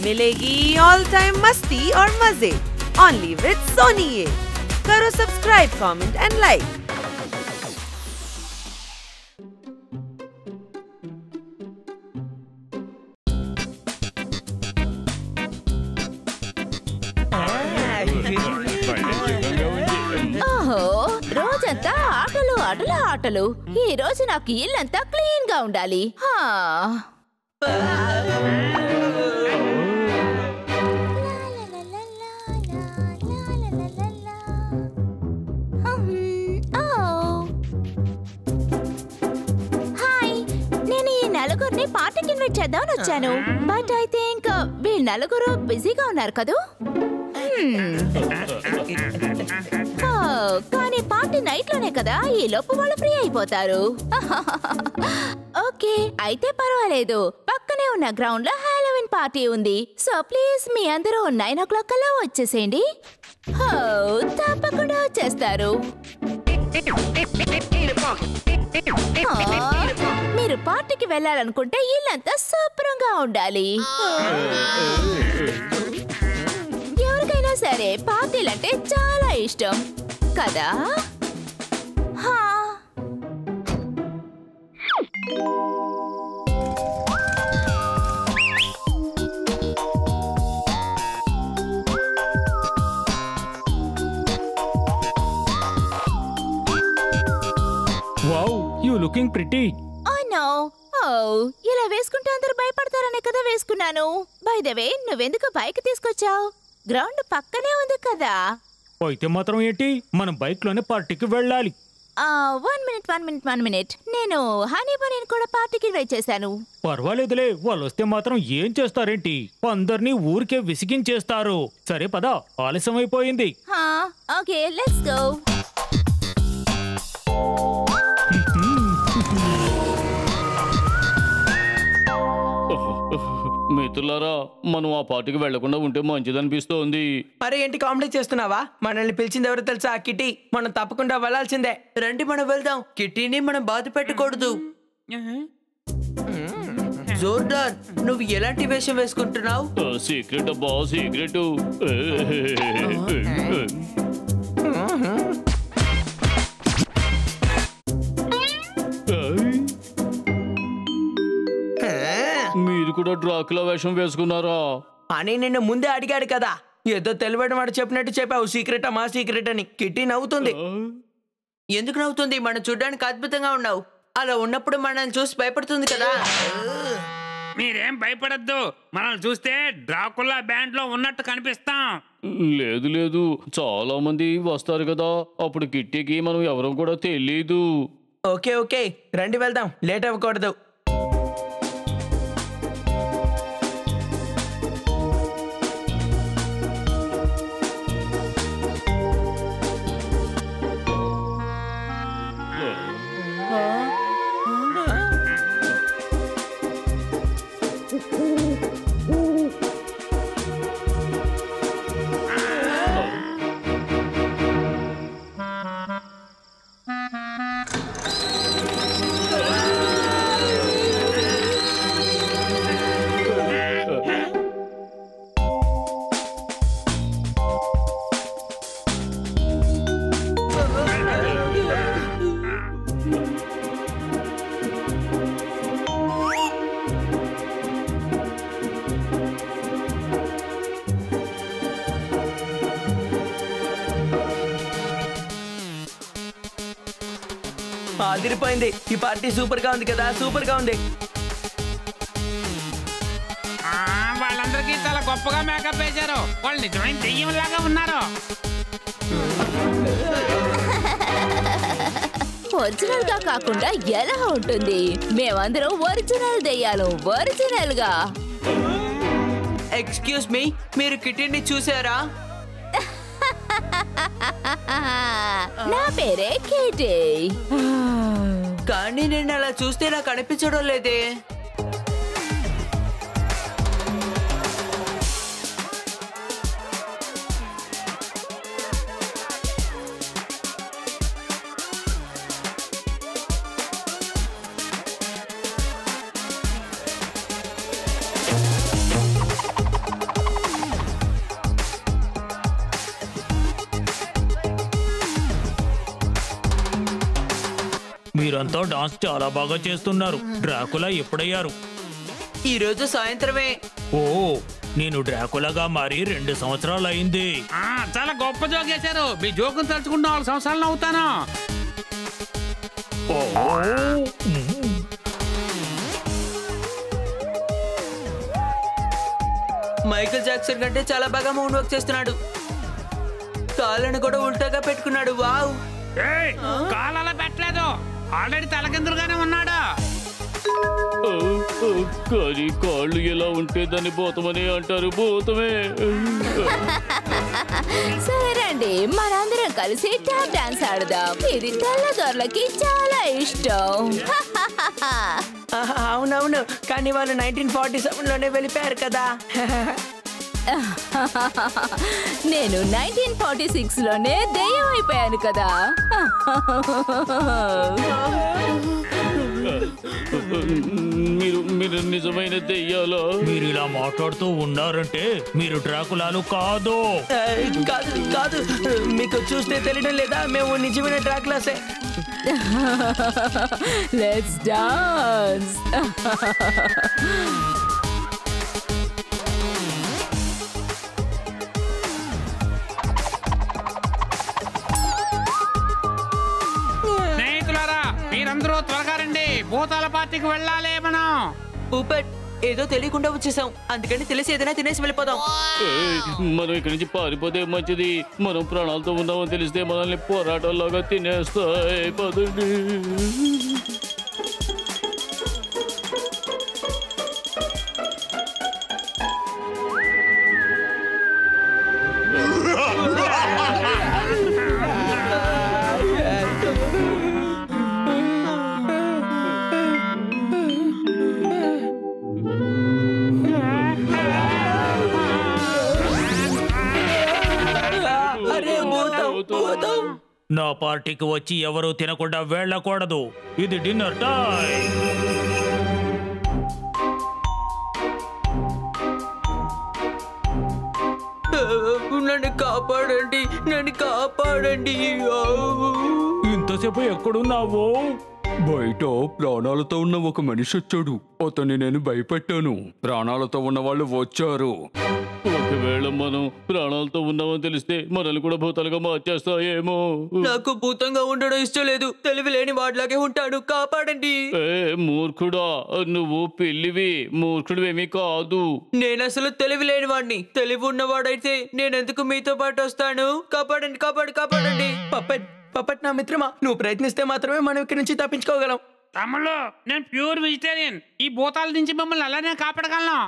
मिलेगी all time मस्ती और मजे ओनली विद सोनी ये। करो सब्सक्राइब, कमेंट एंड लाइक। రోజంతా ఆటలు ఆటలు ఆటలు. ఈ రోజు నాకు ఇల్లంతా క్లీన్ గా ఉండాలి. హాయ్, నేను ఈ నలుగురిని పార్టీకి ఇన్వైట్ చేద్దామని వచ్చాను. బట్ ఐ థింక్ వీళ్ళు నలుగురు బిజీగా ఉన్నారు కదూ. కానీ పార్టీ నైట్ లోనే కదా, ఈ లోపు వాళ్ళు ఫ్రీ అయిపోతారు. ఓకే, అయితే పర్వాలేదు. పక్కనే ఉన్న గ్రౌండ్ లో హాలోవిన్ పార్టీ ఉంది. సో ప్లీజ్ మీ అందరూ 9 o'clock కల్లా వచ్చేసేయండి. తప్పకుండా వచ్చేస్తారు. మీరు పార్టీకి వెళ్ళాలనుకుంటే ఇల్లంతా శుభ్రంగా ఉండాలి. ఎవరికైనా సరే పార్టీలంటే చాలా ఇష్టం కదా. Wow, you looking pretty. Oh no, ఇలా వేసుకుంటే అందరూ భయపడతారనే కదా వేసుకున్నాను. బై ద వే, నువ్వెందుకు బైక్ తీసుకొచ్చావు? గ్రౌండ్ పక్కనే ఉంది కదా. అయితే మాత్రం ఏంటి, మనం బైక్ లోనే పార్టీకి వెళ్ళాలి. 1 minute. నేను హనీ బనీని కూడా పార్టీకి ఇన్వైట్ చేశాను. పర్వాలేదులే, వాళ్ళు వస్తే మాత్రం ఏం చేస్తారేంటి, అందరినీ ఊరికే విసిగించేస్తారు. సరే పద, ఆలస్యం అయిపోయింది. Okay, let's go. మిత్రులారా, మనం ఆ పార్టీకి వెళ్లకుండా ఉంటే మంచిదనిపిస్తోంది. మరి ఏంటి కామెడీ చేస్తున్నావా? మనల్ని పిలిచింది ఎవరో తెలుసా? కిట్టి. మనం తప్పకుండా వెళ్ళాల్సిందే. రండి, మనం వెళ్దాం. కిట్టీని మనం బాధ పెట్టకూడదు. జోర్డాన్, నువ్వు ఎలాంటి వేషం వేసుకుంటున్నావు? సీక్రెట్ అబ్బా, సీక్రెట్. మీరు కూడా డ్రాకులా వేషం వేసుకున్నారా అని నిన్ను ముందే అడిగాడు కదా. ఏదో తెలివైన వాడు చెప్పినట్టు చెప్పావు, సీక్రెట్ మా సీక్రెట్ అని. కిట్టి నవ్వుతుంది. ఎందుకు నవ్వుతుంది? మనం చూడడానికి అద్భుతంగా ఉన్నావు. అలా ఉన్నప్పుడు మనల్ని చూసి భయపడుతుంది కదా. మీరేం భయపడద్దు, మనల్ని చూస్తే డ్రాకులా బ్యాండ్ లో ఉన్నట్టు కనిపిస్తాం. లేదు లేదు, చాలా మంది వస్తారు కదా, అప్పుడు కిట్టీకి మనం ఎవరో కూడా తెలీదు. ఓకే ఓకే, రండి వెళ్దాం, లేట్ అవ్వకూడదు. అదిరిపోయింది. ఈ పార్టీ సూపర్ గా ఉంది కదా, సూపర్ గా ఉంది. వాళ్ళందరికీ చాలా గొప్పగా మేకప్ వేశారు. వాళ్ళు నిజమైన దెయ్యం లాగా ఉన్నారు. ఒరిజినల్ గా కాకుండా ఎలా ఉంటుంది? మేమందరం ఒరిజినల్ దెయ్యాలు, ఒరిజినల్ గా. ఎక్స్క్యూజ్ మీ, మీరు కిట్టీని చూసారా? నా పేరే కిట్టి. కానీ నేను అలా చూస్తే నాకు అనిపించడం లేదే. మీరంతా డాన్స్ చాలా బాగా చేస్తున్నారు. డ్రాకులా ఎప్పుడయ్యారు? ఈ రోజు సాయంత్రమే. ఓ, నేను డ్రాకులాగా మారి 2 సంవత్సరాలు అయింది. చాలా గొప్ప జోక్ చేశారు. మీ జోకును తలుచుకుంటూ 4 సంవత్సరాలు అవుతాను. మైకేల్ జాక్సన్ కంటే చాలా బాగా మూన్ వర్క్ చేస్తున్నాడు. కాళ్ళను కూడా ఉల్టాగా పెట్టుకున్నాడు. వావ్! కాళ్ళ పెట్టలేదు, ఆల్రెడీ తలకిందులుగానే ఉన్నాడు. కానీ కాళ్ళు ఎలా ఉంటే దాన్ని భూతమని అంటారు. భూతమే. సరేండి, మనందరం కలిసి ట్యాప్ డాన్స్ ఆడదాం. ఇది తెల్లదొరలకి చాలా ఇష్టం. అవునవును, కానీ వాళ్ళు 1947లోనే వెళ్ళిపోయారు కదా. నేను 1946లోనే దెయ్యం అయిపోయాను కదా. మీరు నిజమైన దెయ్యాలా? మీరు ఇలా మాట్లాడుతూ ఉన్నారంటే మీరు డ్రాకులాలు కాదు. కాదు కాదు, మీకు చూస్తే తెలియడం లేదా? మేము నిజమైన డ్రాకులాసే. Let's dance. స్నేహితులారా, మీరందరూ త్వరగా రండి. భూతాల పార్టీకి వెళ్ళాలి మనం. ఊపట్, ఏదో తెలియకుండా వచ్చేసాం, అందుకని తెలిసి ఏదైనా తినేసి వెళ్ళిపోదాం. మనం ఇక్కడి నుంచి పారిపోతే మంచిది. మనం ప్రాణాలతో ఉన్నామని తెలిస్తే మనల్ని పోరాటంలాగా తినేస్తాయి. పదండి. నా పార్టీకి వచ్చి ఎవరూ తినకుండా వెళ్ళకూడదు. ఇది డిన్నర్ టైం. నన్ను కాపాడండి, నన్ను కాపాడండి. ఇంతసేపు ఎక్కడున్నావు? బయట ప్రాణాలతో ఉన్న ఒక మనిషి వచ్చాడు. అతన్ని నేను భయపెట్టాను. ప్రాణాలతో ఉన్న వాళ్ళు వచ్చారు. ఒకవేళ మనం ప్రాణాలతో ఉన్నామని తెలిస్తే మనల్ని కూడా భూతాలుగా మార్చేస్తాయేమో. నాకు భూతంగా ఉండడం ఇష్టం లేదు. తెలివి లేని వాడిలాగే ఉంటాడు. కాపాడండి. మూర్ఖుడా, నువ్వు పిల్లివి, మూర్ఖుడువేమీ కాదు. నేను అసలు తెలివి లేని వాడిని. తెలివి ఉన్నవాడైతే నేనెందుకు మీతో పాటు వస్తాను? కాపాడండి, కాపాడండి. పప్పట్ నా మిత్రమా, నువ్వు ప్రయత్నిస్తే మాత్రమే మనం ఇక్కడి నుంచి తప్పించుకోగలం. తమ్ముళ్ళు, నేను ప్యూర్ వెజిటేరియన్. ఈ భూతాల నుంచి మిమ్మల్ని అలానే కాపాడగలను.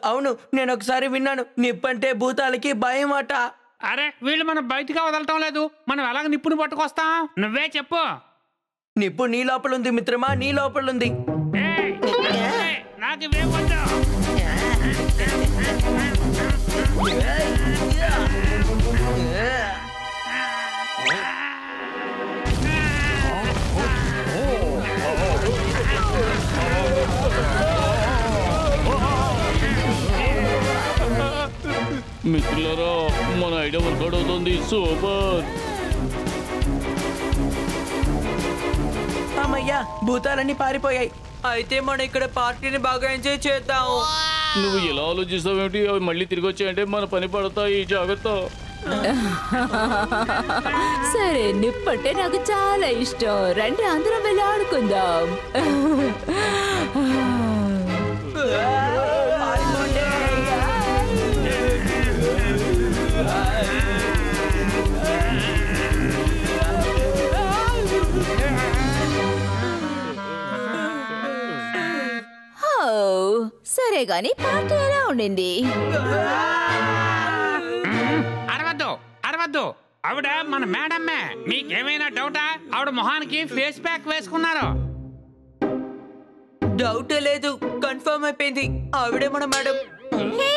అవును, నేను ఒకసారి విన్నాను, నిప్పంటే భూతాలకి భయం అట. అరే, వీళ్ళు మనం బయటగా వదలటం లేదు. మనం ఎలాగ నిప్పుని పట్టుకొస్తాం? నువ్వే చెప్పు. నిప్పు నీ లోపల ఉంది మిత్రమా, నీ లోపల ఉంది. నాకు ఇవే వద్దు. మిత్రులారా, మన ఐడియా వర్కౌట్ అవుతుంది. సూపర్. అమ్మయ్యా, భూతాలన్నీ పారిపోయాయి. అయితే మనం ఇక్కడ పార్టీని బాగా ఎంజాయ్ చేద్దాం. నువ్వు ఎలా ఆలోచిస్తావేంటి? అవి మళ్ళీ తిరిగి వచ్చాయంటే మన పని పడతాయి. జాగ్రత్త. సరే, నిప్పంటే నాకు చాలా ఇష్టం. రండి, అందరం వెళ్ళి ఆడుకుందాం. సరే గాని పార్టీ ఎలా ఉండింది? అరవద్దు, ఆవిడ మన మేడమ్మే. మీకేమైనా డౌటా? ఆవిడ మొహానికి ఫేస్ ప్యాక్ వేసుకున్నారు. డౌటే లేదు, కన్ఫర్మ్ అయిపోయింది. ఆవిడే మన మేడం. హే,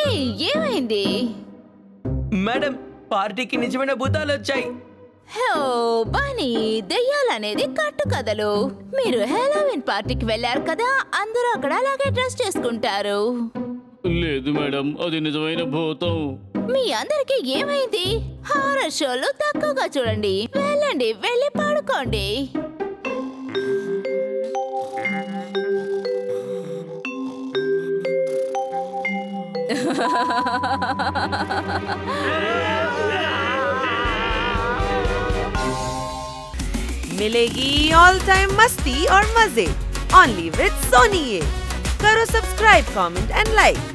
ఏమైంది? మేడం, పార్టీకి నిజమైన భూతాలు వచ్చాయి. హో బానీ, దెయ్యాలనేది కట్టు కథలు. మీరు హెలోవిన్ పార్టీకి వెళ్ళారు కదా, అందరూ అక్కడ అలాగే డ్రెస్ చేసుకుంటారు. లేదు మేడం, అది నిజమైన భూతం. మీ అందరికి ఏమైంది? హారర్ షోలు తక్కువగా చూడండి. వెళ్ళండి, వెళ్ళి పడుకోండి. मिलेगी ऑल टाइम मस्ती और मजे ओनली विद सोनी ये। करो सब्सक्राइब, कमेंट एंड लाइक।